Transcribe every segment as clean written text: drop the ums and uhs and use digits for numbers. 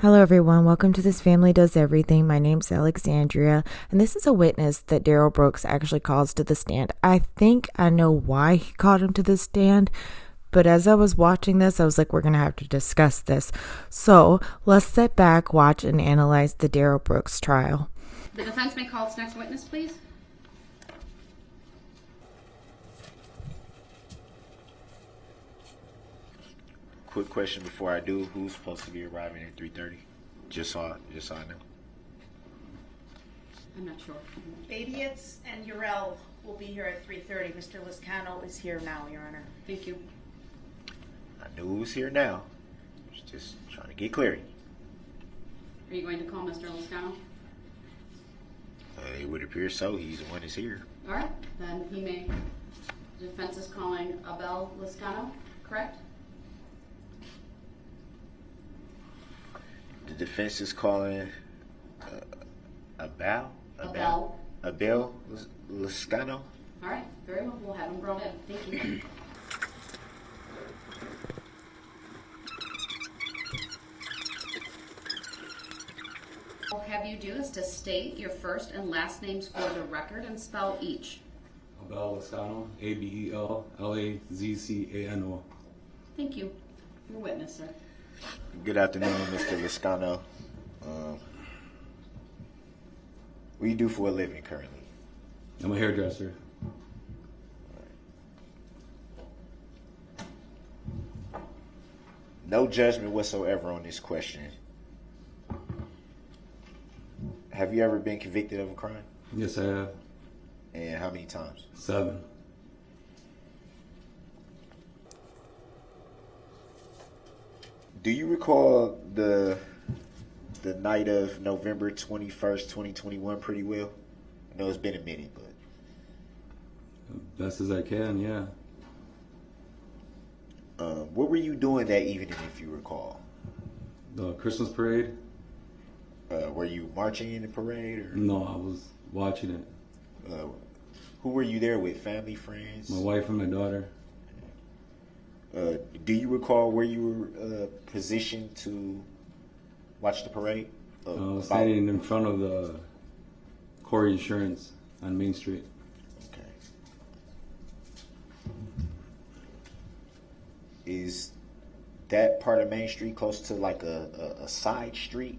Hello, everyone. Welcome to This Family Does Everything. My name's Alexandria, and this is a witness that Darrell Brooks actually calls to the stand. I think I know why he called him to the stand, but as I was watching this, I was like, we're going to have to discuss this. So let's sit back, watch, and analyze the Darrell Brooks trial. The defense may call its next witness, please. Quick question before I do: who's supposed to be arriving at 3:30? Just so I know. I'm not sure. Babiettes and Darrell will be here at 3:30. Mr. Lascano is here now, Your Honor. Thank you. I knew who was here now. Just trying to get clarity. Are you going to call Mr. Lascano? It would appear so. He's the one that's here. All right, then he may. The defense is calling Abel Lascano, correct? The defense is calling Abel Lascano. All right, very well. We'll have him brought in. Thank you. What I'll have you do is to state your first and last names for the record and spell each. Abel Lascano, ABEL LAZZANO. Thank you. Your witness, sir. Good afternoon, Mr. Lascano. What do you do for a living currently? I'm a hairdresser. No judgment whatsoever on this question. Have you ever been convicted of a crime? Yes, I have. And how many times? 7. Do you recall the night of November 21st, 2021 pretty well? I know it's been a minute, but... Best as I can, yeah. What were you doing that evening, if you recall? The Christmas parade? Were you marching in the parade? Or? No, I was watching it. Who were you there with? Family, friends? My wife and my daughter. Do you recall where you were positioned to watch the parade? I was standing in front of the Corey Insurance on Main Street. Okay. Is that part of Main Street close to like a side street?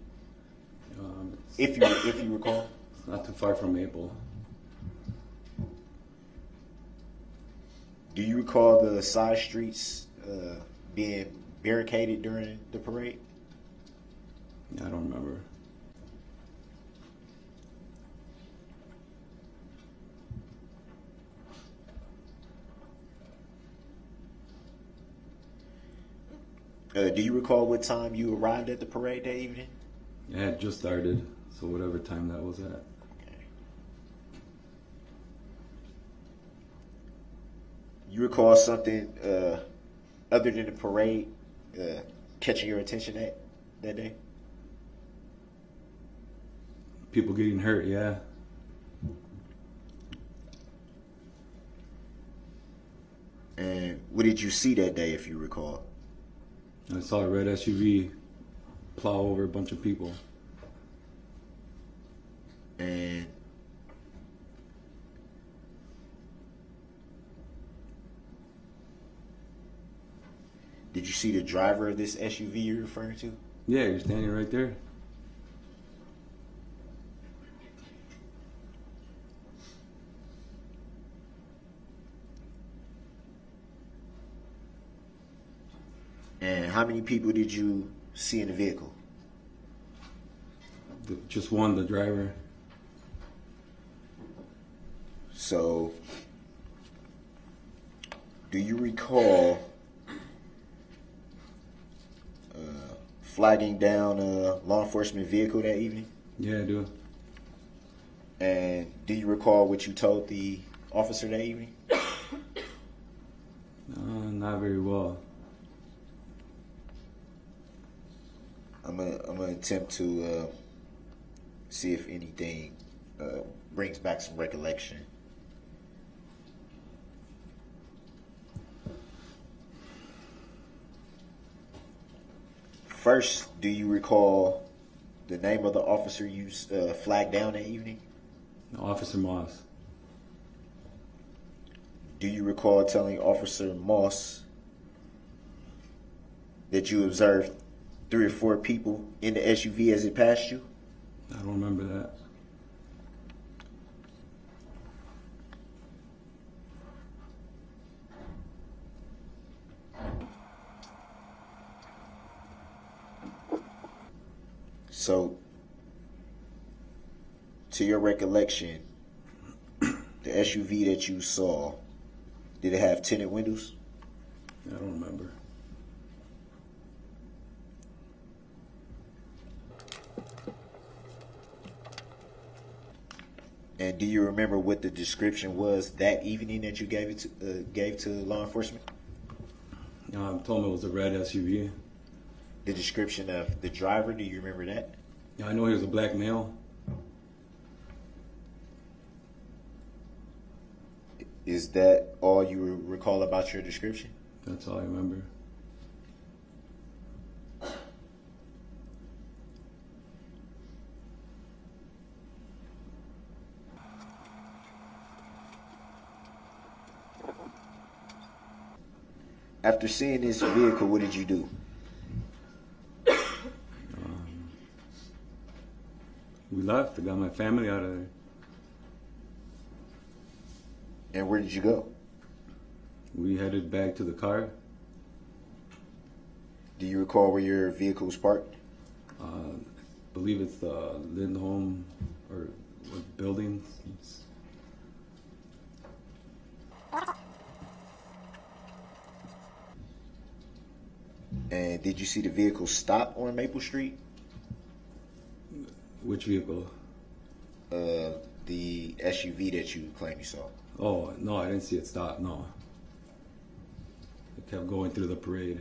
If you recall? It's not too far from Maple. Do you recall the side streets being barricaded during the parade? I don't remember. Do you recall what time you arrived at the parade that evening? It had just started, so whatever time that was at. Okay. You recall something other than the parade catching your attention that day? People getting hurt, yeah. And what did you see that day, if you recall? I saw a red SUV plow over a bunch of people. And did you see the driver of this SUV you're referring to? Yeah, you're standing right there. And how many people did you see in the vehicle? Just one, the driver. So, do you recall flagging down a law enforcement vehicle that evening? Yeah, I do. And do you recall what you told the officer that evening? Not very well. I'm gonna attempt to see if anything brings back some recollection. First, do you recall the name of the officer you flagged down that evening? Officer Moss. Do you recall telling Officer Moss that you observed 3 or 4 people in the SUV as it passed you? I don't remember that. So, to your recollection, the SUV that you saw, did it have tinted windows? I don't remember. And do you remember what the description was that evening that you gave to law enforcement? I told him it was a red SUV. The description of the driver, do you remember that? Yeah, I know he was a black male. Is that all you recall about your description? That's all I remember. After seeing this vehicle, what did you do? We left. I got my family out of there. And where did you go? We headed back to the car. Do you recall where your vehicle was parked? I believe it's the Lindholm or what building. And did you see the vehicle stop on Maple Street? Which vehicle? The SUV that you claim you saw. Oh, no, I didn't see it stop, no. It kept going through the parade.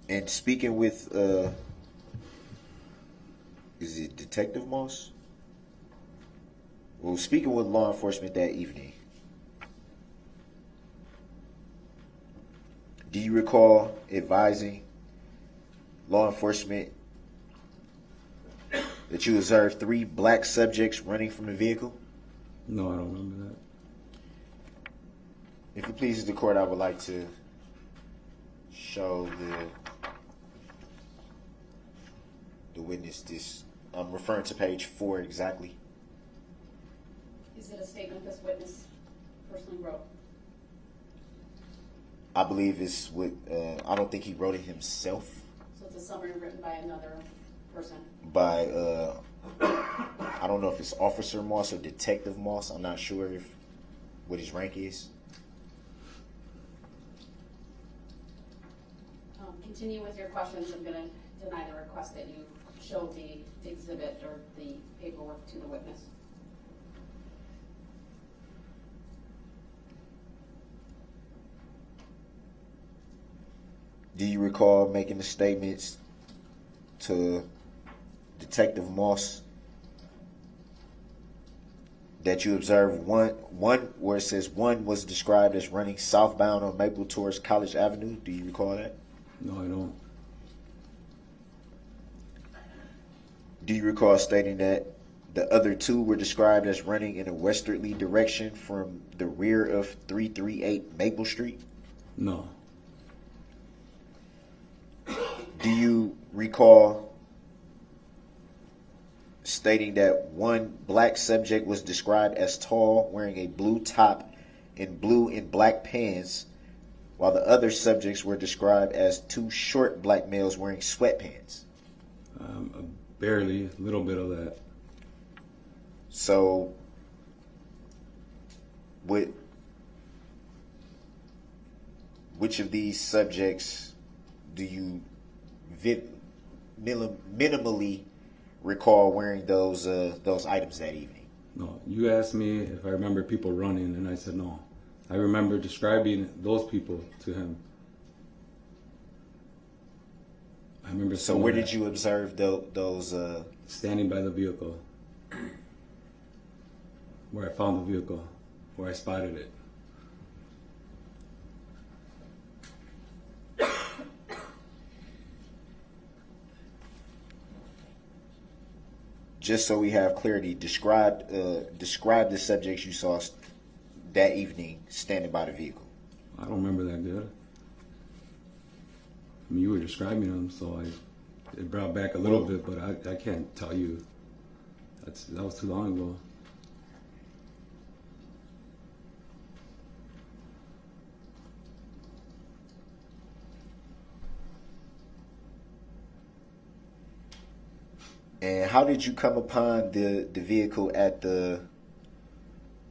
And speaking with, is it Detective Moss? Well, speaking with law enforcement that evening, do you recall advising law enforcement that you observed 3 black subjects running from the vehicle? No, I don't remember that. If it pleases the court, I would like to show the witness this. I'm referring to page 4 exactly. Is it a statement this witness personally wrote? I believe it's what, I don't think he wrote it himself. So it's a summary written by another person. By, I don't know if it's Officer Moss or Detective Moss. I'm not sure what his rank is. Continue with your questions. I'm going to deny the request that you show the exhibit or the paperwork to the witness. Do you recall making the statements to Detective Moss that you observed one where it says 1 was described as running southbound on Maple towards College Avenue? Do you recall that? No, I don't. Do you recall stating that the other 2 were described as running in a westerly direction from the rear of 338 Maple Street? No. Do you recall stating that 1 black subject was described as tall, wearing a blue top and blue and black pants, while the other subjects were described as 2 short black males wearing sweatpants? Barely, a little bit of that. So, which of these subjects do you minimally recall wearing those items that evening? No, you asked me if I remember people running, and I said no. I remember describing those people to him. I remember. So where did you observe those? Standing by the vehicle, where I found the vehicle, where I spotted it. just so we have clarity, describe the subjects you saw that evening standing by the vehicle. I don't remember that good. I mean, you were describing them, so it brought back a little bit, but I can't tell you. That was too long ago. And how did you come upon the vehicle at the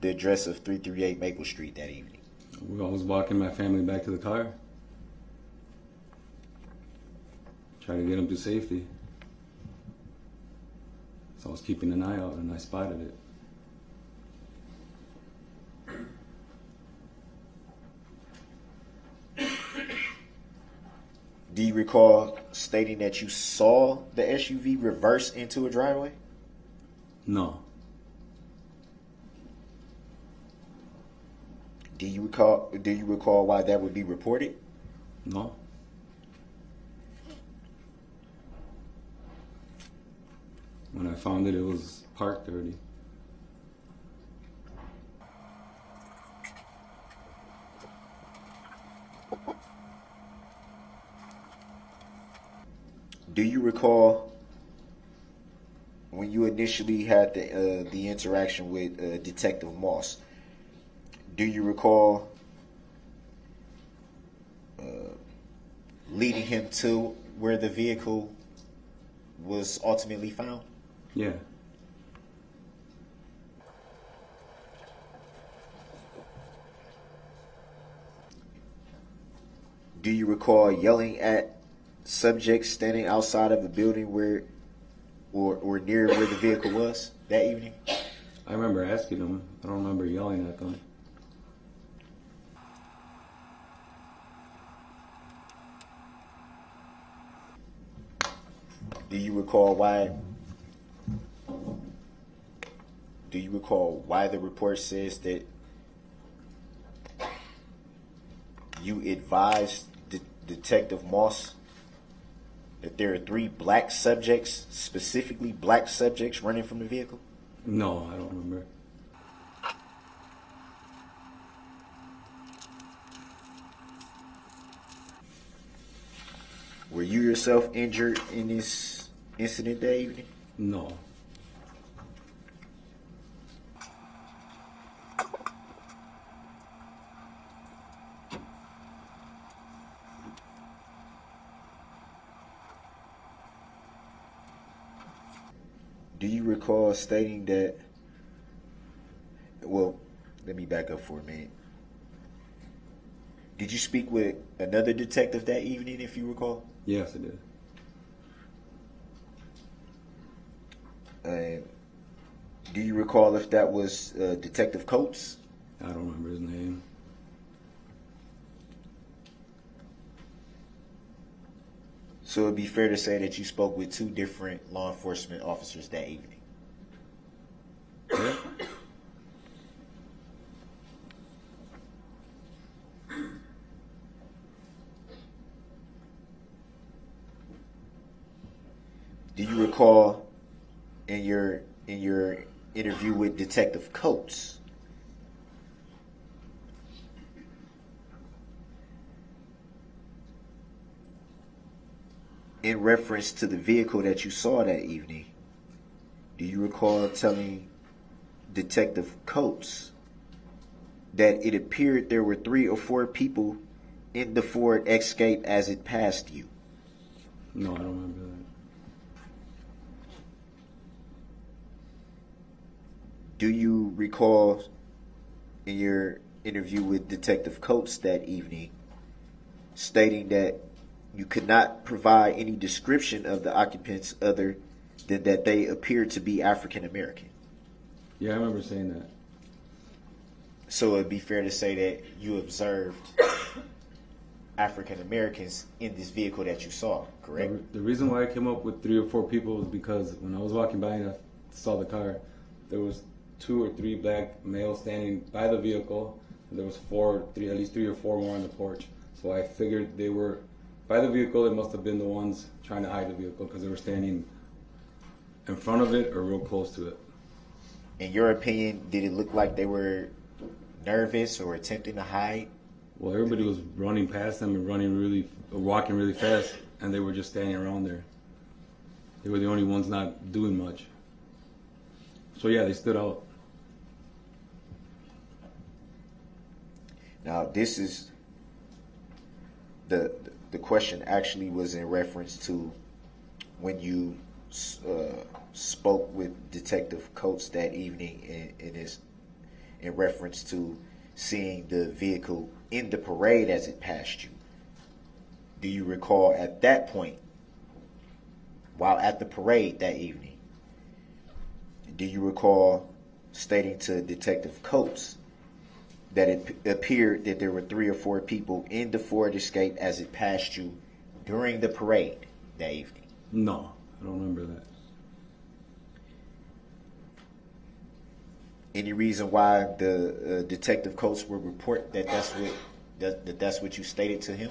address of 338 Maple Street that evening? I was walking my family back to the car. Trying to get them to safety. So I was keeping an eye out and I spotted it. Do you recall stating that you saw the SUV reverse into a driveway? No. Do you recall why that would be reported? No. When I found it, it was parked already. Do you recall when you initially had the interaction with Detective Moss? Do you recall leading him to where the vehicle was ultimately found? Yeah. Do you recall yelling at subjects standing outside of the building where or near where the vehicle was that evening? I remember asking them. I don't remember yelling at them. Do you recall why the report says that you advised Detective Moss that there are 3 black subjects, specifically black subjects, running from the vehicle? No, I don't remember. Were you yourself injured in this incident that evening? No. Do you recall stating that, well, let me back up for a minute. Did you speak with another detective that evening, if you recall? Yes, I did. Do you recall if that was Detective Coates? I don't remember his name. So it'd be fair to say that you spoke with 2 different law enforcement officers that evening. Yeah. Do you recall in your interview with Detective Coates, in reference to the vehicle that you saw that evening, do you recall telling Detective Coates that it appeared there were 3 or 4 people in the Ford Escape as it passed you? No, I don't remember that. Do you recall in your interview with Detective Coates that evening stating that you could not provide any description of the occupants other than that they appeared to be African American? Yeah, I remember saying that. So it'd be fair to say that you observed African Americans in this vehicle that you saw, correct? The reason why I came up with 3 or 4 people was because when I was walking by and I saw the car, there was 2 or 3 black males standing by the vehicle, and there was at least 3 or 4 more on the porch. So I figured they were by the vehicle. It must have been the ones trying to hide the vehicle because they were standing in front of it or real close to it. In your opinion, did it look like they were nervous or attempting to hide? Well, everybody was running past them and walking really fast, and they were just standing around there. They were the only ones not doing much. So yeah, they stood out. Now, this is the question actually was in reference to when you spoke with Detective Coates that evening, and is in reference to seeing the vehicle in the parade as it passed you. Do you recall at that point, while at the parade that evening, do you recall stating to Detective Coates that it appeared that there were 3 or 4 people in the Ford Escape as it passed you during the parade that evening? No, I don't remember that. Any reason why the Detective Coates would report that that's what you stated to him?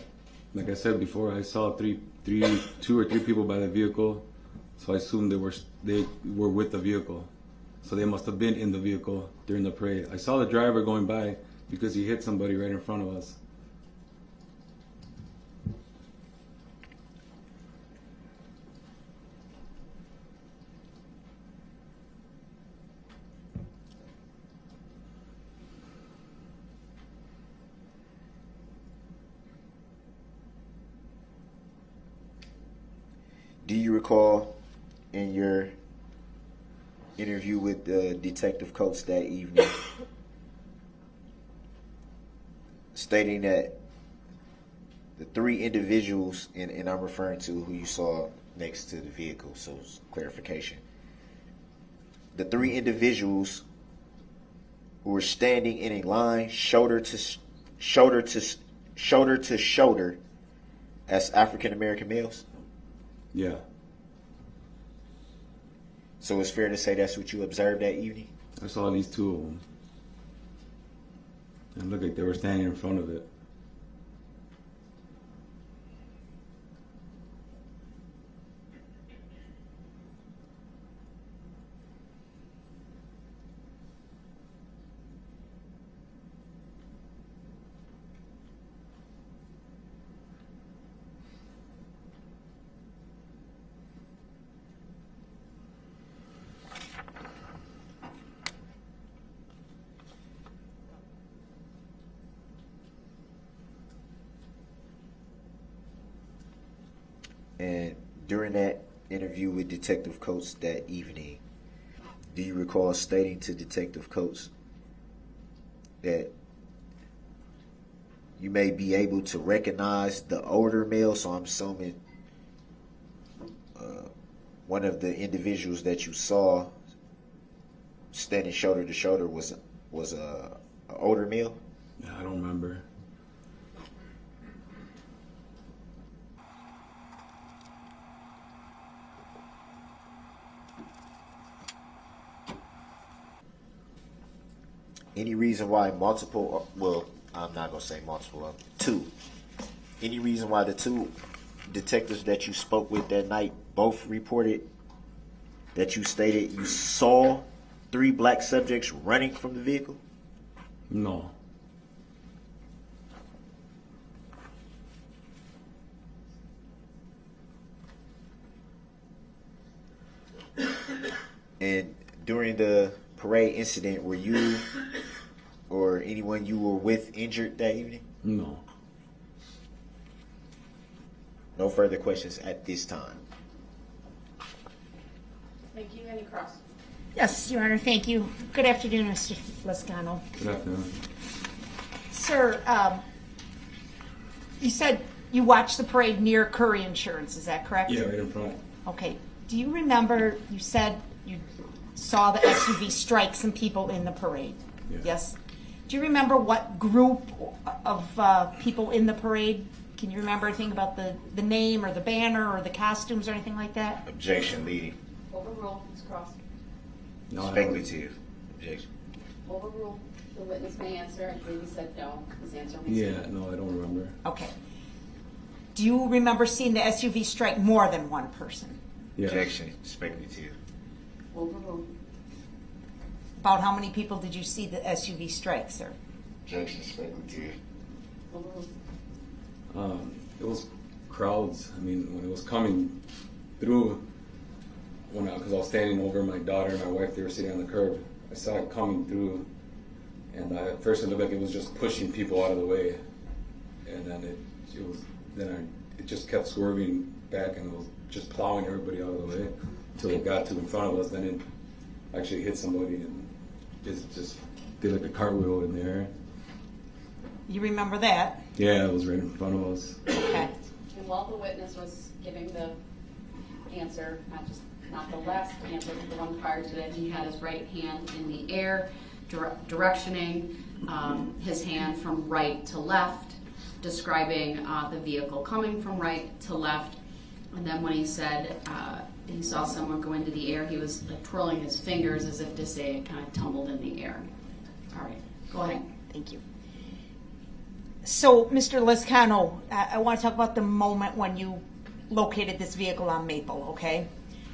Like I said before, I saw 2 or 3 people by the vehicle, so I assumed they were with the vehicle. So they must have been in the vehicle during the parade. I saw the driver going by because he hit somebody right in front of us. Do you recall in your interview with Detective Coates that evening stating that the 3 individuals, and I'm referring to who you saw next to the vehicle, so it's clarification. The 3 individuals who were standing in a line shoulder to shoulder as African American males? Yeah. So it's fair to say that's what you observed that evening? I saw at least 2 of them. And it looked like they were standing in front of it. And during that interview with Detective Coates that evening, do you recall stating to Detective Coates that you may be able to recognize the older male? So I'm assuming one of the individuals that you saw standing shoulder to shoulder was a older male? Yeah, I don't remember. Any reason why multiple, well, I'm not going to say multiple, 2. Any reason why the 2 detectives that you spoke with that night both reported that you stated you saw 3 black subjects running from the vehicle? No. And during the parade incident, were you or anyone you were with injured that evening? No. No further questions at this time. Thank you. Any cross? Yes, Your Honor, thank you. Good afternoon, Mr. Lascano. Good afternoon. Sir, you said you watched the parade near Curry Insurance, is that correct? Yeah, right in front. Okay. Do you remember, you said you saw the SUV strike some people in the parade? Yeah. Yes? Do you remember what group of people in the parade? Can you remember anything about the name or the banner or the costumes or anything like that? Objection, leading. Overruled. Ms. Cross. No, Speculative. Objection. Overruled. The witness may answer. I believe he said no. His answer may Yeah, no, I don't remember. Okay. Do you remember seeing the SUV strike more than one person? Yeah. Objection. Speculative. Overruled. About how many people did you see the SUV strike, sir? Objection, speculative. Overruled. It was crowds. I mean, when it was coming through, because I was standing over my daughter and my wife, they were sitting on the curb. I saw it coming through, and at first it looked like it was just pushing people out of the way, and then it just kept swerving back, and it was just plowing everybody out of the way until it got to in front of us. Then it actually hit somebody, and it just did like a cartwheel in the air. You remember that? Yeah, it was right in front of us. Okay. And while the witness was giving the answer, not the last answer, but the one prior to that, he had his right hand in the air, directioning his hand from right to left, describing the vehicle coming from right to left. And then when he said he saw someone go into the air, he was like twirling his fingers as if to say it kind of tumbled in the air. All right, go ahead. Thank you. So, Mr. Lascano, I want to talk about the moment when you located this vehicle on Maple, okay?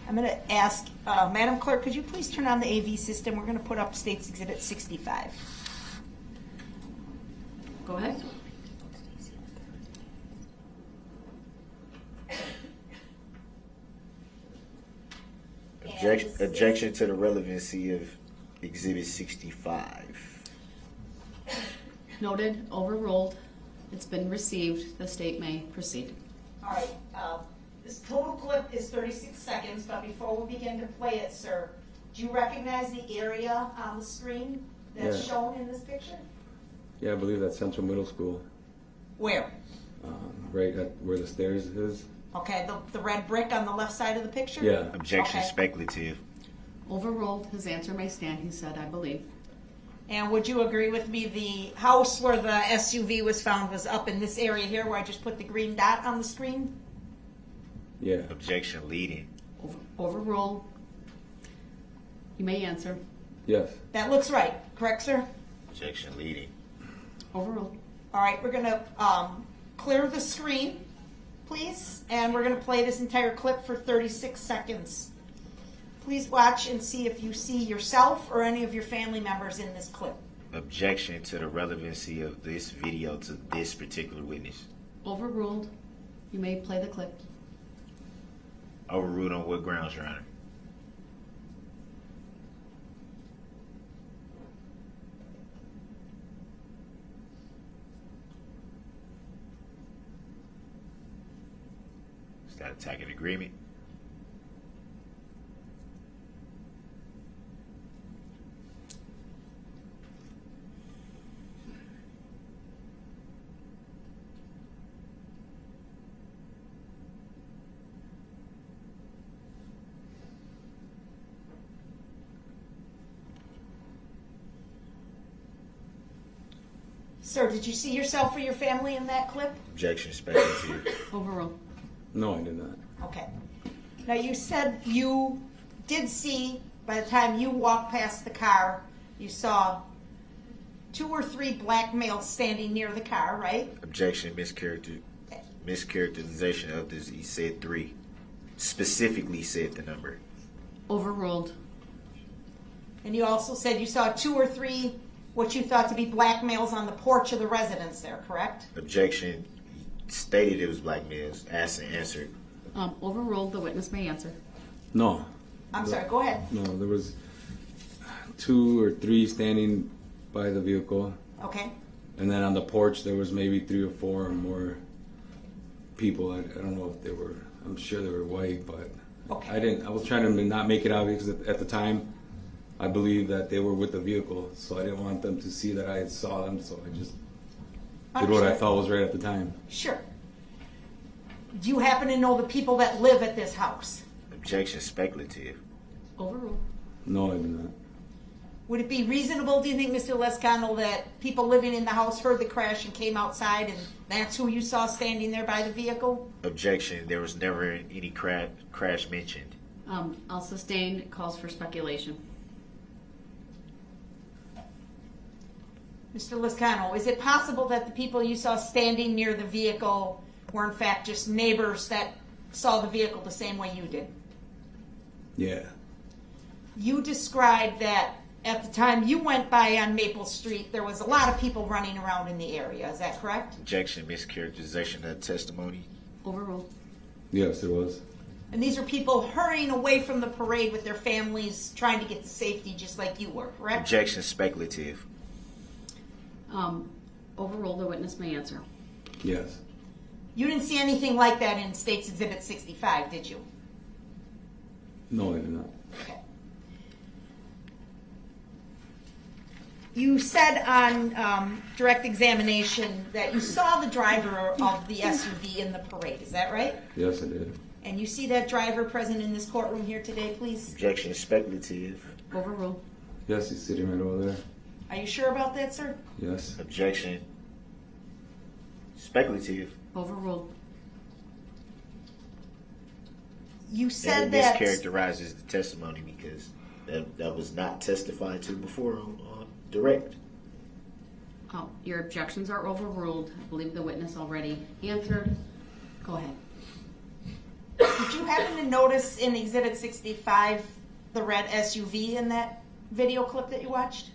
I'm going to ask, Madam Clerk, could you please turn on the AV system? We're going to put up State's Exhibit 65. Go ahead. Objection to the relevancy of Exhibit 65. Noted, overruled. It's been received. The state may proceed. All right, this total clip is 36 seconds, but before we begin to play it, sir, do you recognize the area on the screen that's Yeah. shown in this picture? Yeah, I believe that's Central Middle School, Where? right at where the stairs is. Okay, the red brick on the left side of the picture? Yeah. Objection, Okay. speculative. Overruled. His answer may stand, he said, I believe. And would you agree with me the house where the SUV was found was up in this area here where I just put the green dot on the screen? Yeah. Objection, leading. Overruled. You may answer. Yes. That looks right, correct, sir? Objection, leading. Overruled. All right, we're going to clear the screen, please, and we're going to play this entire clip for 36 seconds. Please watch and see if you see yourself or any of your family members in this clip. Objection to the relevancy of this video to this particular witness. Overruled. You may play the clip. Overruled on what grounds, Your Honor? Is that attacking agreement? Sir, did you see yourself or your family in that clip? Objection, speculative. Overruled. No, I did not. Okay. Now you said you did see, by the time you walked past the car, you saw 2 or 3 black males standing near the car, right? Objection, mischaracterization of this. He said 3. Specifically said the number. Overruled. And you also said you saw 2 or 3 what you thought to be black males on the porch of the residence there, correct? Objection, he stated it was black males. Asked and answered. Overruled. The witness may answer. No. I'm sorry, go ahead. No, there was 2 or 3 standing by the vehicle, Okay. and then on the porch there was maybe 3 or 4 or more people. I don't know if they were. I'm sure they were white, but Okay. I was trying to not make it obvious because at the time, I believed that they were with the vehicle, so I didn't want them to see that I saw them. So I just did what I thought was right at the time. Sure. Do you happen to know the people that live at this house? Objection, speculative. Overruled. No, I do not. Would it be reasonable, do you think, Mr. Lascano, that people living in the house heard the crash and came outside and that's who you saw standing there by the vehicle? Objection, there was never any crash mentioned. I'll sustain. It calls for speculation. Mr. Lascano, is it possible that the people you saw standing near the vehicle were in fact just neighbors that saw the vehicle the same way you did? Yeah. you described that at the time you went by on Maple Street, there was a lot of people running around in the area. Is that correct? Objection, mischaracterization of testimony. Overruled. Yes, it was. And these are people hurrying away from the parade with their families, trying to get to safety just like you were, correct? Objection, speculative. Overruled. The witness may answer. Yes. You didn't see anything like that in State's Exhibit 65, did you? No, I did not. Okay. You said on direct examination that you saw the driver of the SUV in the parade. Is that right? Yes, I did. And you see that driver present in this courtroom here today, please? Objection, speculative. Overruled. Yes, he's sitting right over there. Are you sure about that, sir? Yes. Objection, speculative. Overruled. You said And it that... mischaracterizes the testimony because that was not testified to before on direct. Oh, your objections are overruled. I believe the witness already answered. Go ahead. Did you happen to notice in Exhibit 65 the red SUV in that video clip that you watched?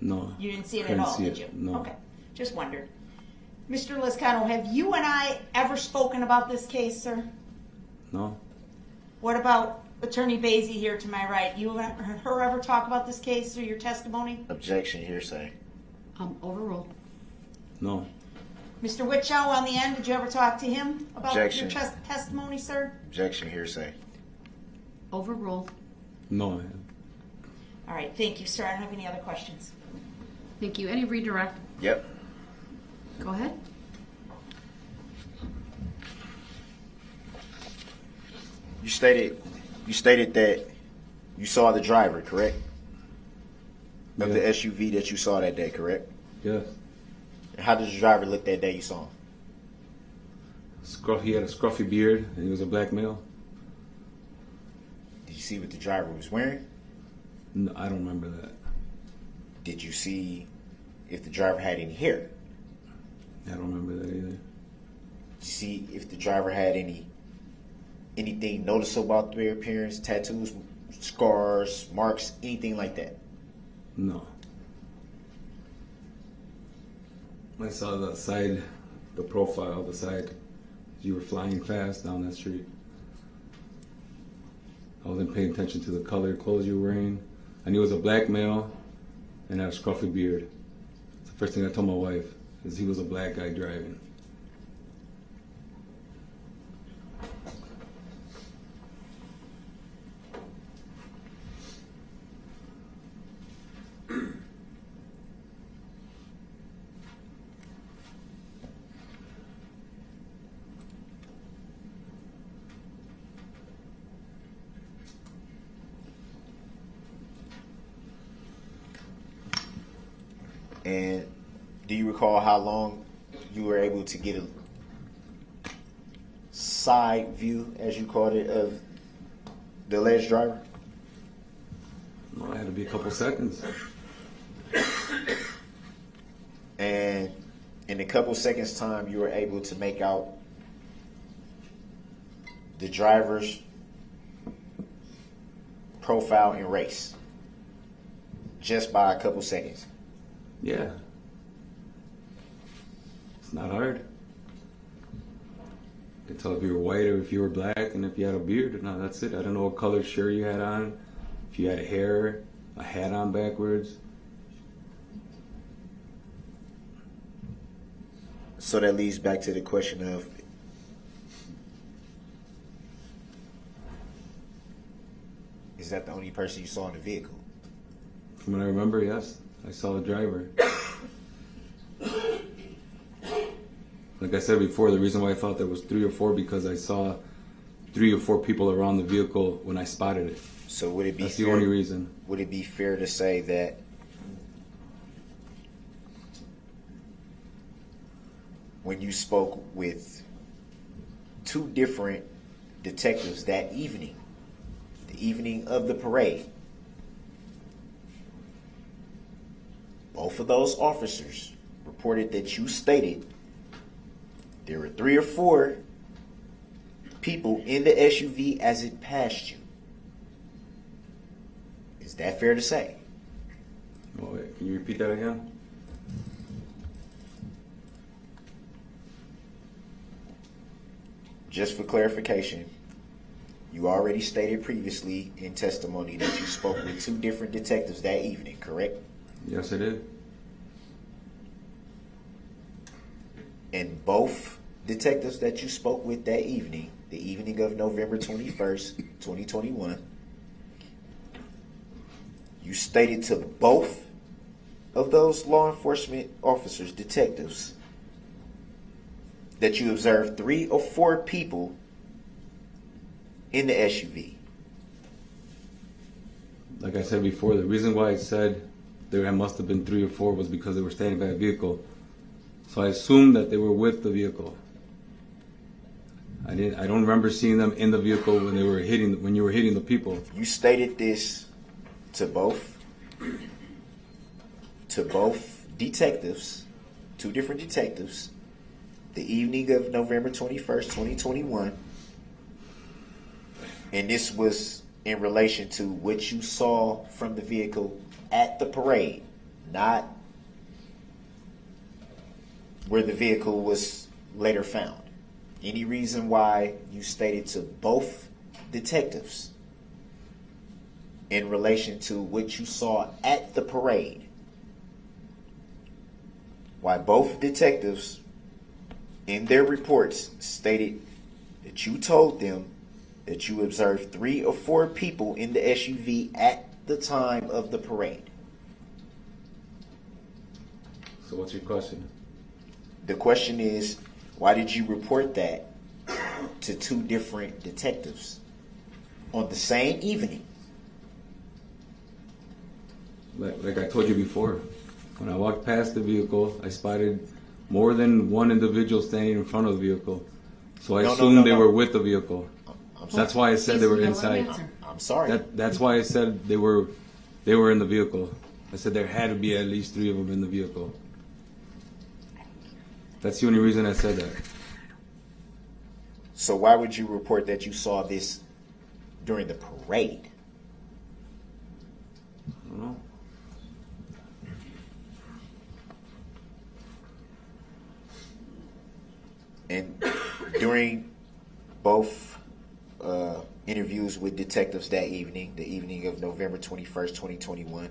No. You didn't see it at Couldn't all, see did it, you? no. Okay, just wondered. Mr. Lascano, have you and I ever spoken about this case, sir? No. What about Attorney Basie here to my right? You and her ever talk about this case or your testimony? Objection, hearsay. Overruled. No. Mr. Witchow on the end, did you ever talk to him about Objection. your testimony, sir? Objection, hearsay. Overruled. No. All right, thank you, sir. I don't have any other questions. Thank you. Any redirect? Yep. Go ahead. You stated that you saw the driver, correct? Of the Yes. SUV that you saw that day, correct? Yes. And how did the driver look that day you saw him? He had a scruffy beard, and he was a black male. Did you see what the driver was wearing? No, I don't remember that. Did you see if the driver had any hair? I don't remember that either. Did you see if the driver had anything noticeable about their appearance? Tattoos, scars, marks, anything like that? No. I saw the side, the profile, the side. You were flying fast down that street. I wasn't paying attention to the color clothes you were wearing. I knew it was a black male and had a scruffy beard. It's the first thing I told my wife, is he was a black guy driving. And do you recall how long you were able to get a side view, as you called it, of the alleged driver? No, it had to be a couple seconds. And in a couple seconds time, you were able to make out the driver's profile and race just by a couple seconds. Yeah. It's not hard. You can tell if you were white or if you were black and if you had a beard. No, that's it. I don't know what color shirt you had on. If you had hair, a hat on backwards. So that leads back to the question of, is that the only person you saw in the vehicle? From what I remember, yes. I saw the driver. Like I said before, the reason why I thought there was 3 or 4 because I saw 3 or 4 people around the vehicle when I spotted it. So would it be That's the only reason. Would it be fair to say that when you spoke with 2 different detectives that evening, the evening of the parade, both of those officers reported that you stated there were 3 or 4 people in the SUV as it passed you? Is that fair to say? Oh, wait, can you repeat that again? Just for clarification, you already stated previously in testimony that you spoke with 2 different detectives that evening, correct? Yes, I did. And both detectives that you spoke with that evening, the evening of November 21st, 2021, you stated to both of those law enforcement officers, detectives, that you observed 3 or 4 people in the SUV. Like I said before, the reason why I said there must have been 3 or 4 was because they were standing by a vehicle. So I assumed that they were with the vehicle. I don't remember seeing them in the vehicle when you were hitting the people. You stated this to both detectives, 2 different detectives, the evening of November 21st, 2021. And this was in relation to what you saw from the vehicle at the parade, not where the vehicle was later found. Any reason why you stated to both detectives in relation to what you saw at the parade, why both detectives in their reports stated that you told them that you observed 3 or 4 people in the SUV at the time of the parade? So what's your question? The question is, why did you report that to 2 different detectives on the same evening? Like I told you before, when I walked past the vehicle, I spotted more than one individual standing in front of the vehicle. So I assumed they were with the vehicle. I'm sorry. That's why I said they were inside. I'm sorry. That's why I said they were in the vehicle. I said there had to be at least 3 of them in the vehicle. That's the only reason I said that. So why would you report that you saw this during the parade? I don't know. And during both interviews with detectives that evening, the evening of November 21st, 2021,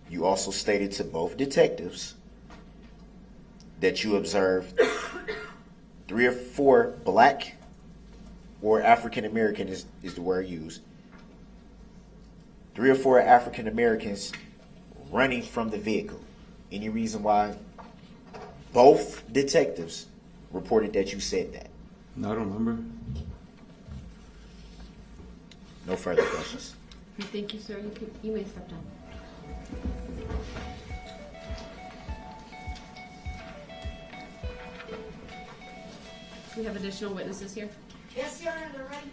you also stated to both detectives that you observed 3 or 4 black or African American is the word used. 3 or 4 African Americans running from the vehicle. Any reason why both detectives reported that you said that? No, I don't remember. No further questions. Thank you, sir. You may step down. We have additional witnesses here. Yes, Your Honor, they're ready.